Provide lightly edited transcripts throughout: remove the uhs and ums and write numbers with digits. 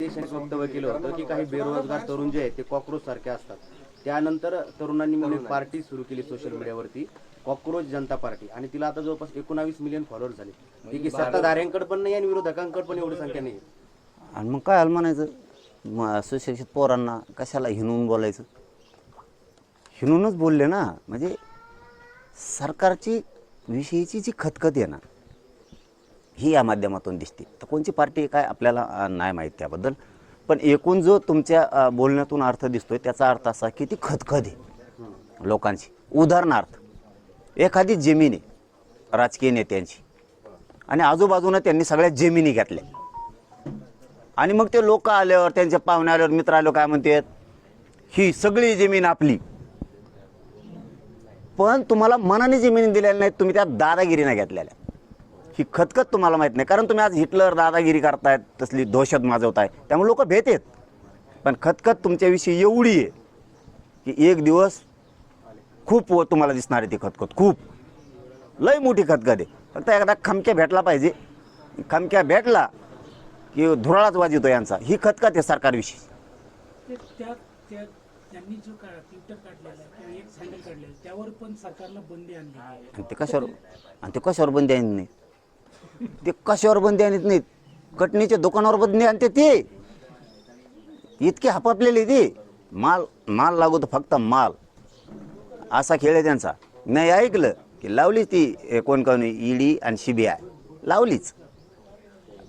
न्यायाधीशांनी वक्तव्य केलं होतं की काही बेरोजगार तरुण जे आहेत ते कॉक्रोच सारखे असतात. त्यानंतर तरुणांनी मिळून एक पार्टी सुरू केली सोशल मीडियावरती, कॉक्रोच जनता पार्टी, आणि तिला आता जवळपास 19 मिलियन फॉलोअर्स झाले. ती की सत्ताधाऱ्यांकडे पण नाही आणि विरोधकांकडे पण एवढी संख्या नाही. आणि मग काय म्हणायचं, सुशिक्षित पोरांना कशाला हिणून बोलायचं? हिणूनच बोलले ना. म्हणजे सरकारची विषयीची जी खतखत आहे ना, ही या माध्यमातून दिसते. तर कोणची पार्टी काय आपल्याला नाही माहीत त्याबद्दल, पण एकूण जो तुमच्या बोलण्यातून अर्थ दिसतोय त्याचा अर्थ असा की ती खतखत आहे लोकांची. उदाहरणार्थ, एखादी जमीन आहे राजकीय नेत्यांची आणि आजूबाजूनं त्यांनी सगळ्या जमिनी घेतल्या, आणि मग ते लोक आल्यावर, त्यांच्या पाहुणे आल्यावर, मित्र आल्यावर काय म्हणतात, ही सगळी जमीन आपली. पण तुम्हाला मनाने जमिनी दिलेल्या नाहीत, तुम्ही त्या दादागिरीने घेतलेल्या. ही खतखत तुम्हाला माहीत नाही, कारण तुम्ही आज हिटलर दादागिरी करतायत, तसली दहशत माजवताय, त्यामुळे लोक भेट आहेत. पण खतखत तुमच्याविषयी एवढी आहे की एक दिवस खूप तुम्हाला दिसणार आहे ती खतखत. खूप लय मोठी खतखत आहे. फक्त एकदा खमक्या भेटला पाहिजे. खमक्या भेटला की धुराळाच वाजवतो यांचा. ही खतखत आहे सरकारविषयी. त्यांनी जो ट्विटर काढलेला किंवा एक हँडल काढलेलं त्यावर पण सरकारला बंदी आणली आहे. आणि ते कशावर बंदी आणत नाहीत? ते कशावर बंदी आणत नाहीत? कटणीच्या दुकानावर बंदी आणते ते. इतके हापापलेले ते. माल लागतो, फक्त माल. असा खेळ आहे त्यांचा. नाही ऐकलं की लावलीच ती कोण ईडी आणि CBI लावलीच.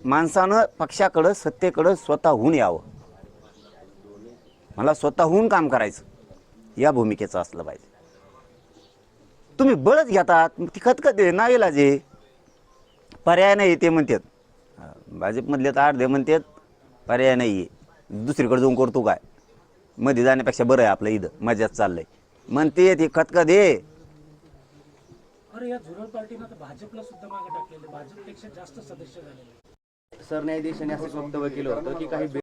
माणसानं पक्षाकडं, सत्तेकडं स्वतःहून यावं. मला स्वतःहून काम करायचं, या भूमिकेचं असलं पाहिजे. तुम्ही बळच घेतात, ती खतखत आहे, नाईलाज आहे, पर्याय नाही ते म्हणतात. भाजपमधले तर अर्धे म्हणतात पर्याय नाही आहे, दुसरीकडे जाऊन करतो काय, मध्ये जाण्यापेक्षा बरं आहे आपलं, इथं मजाच चाललंय म्हणते. ती खतखत आहे. अरे या झुरळ पार्टीनं तर भाजपला सुद्धा मागे टाकलेलं, भाजपपेक्षा जास्त सदस्य झालेले. सरन्यायाधीशांनी असं वक्तव्य केलं होतं की काही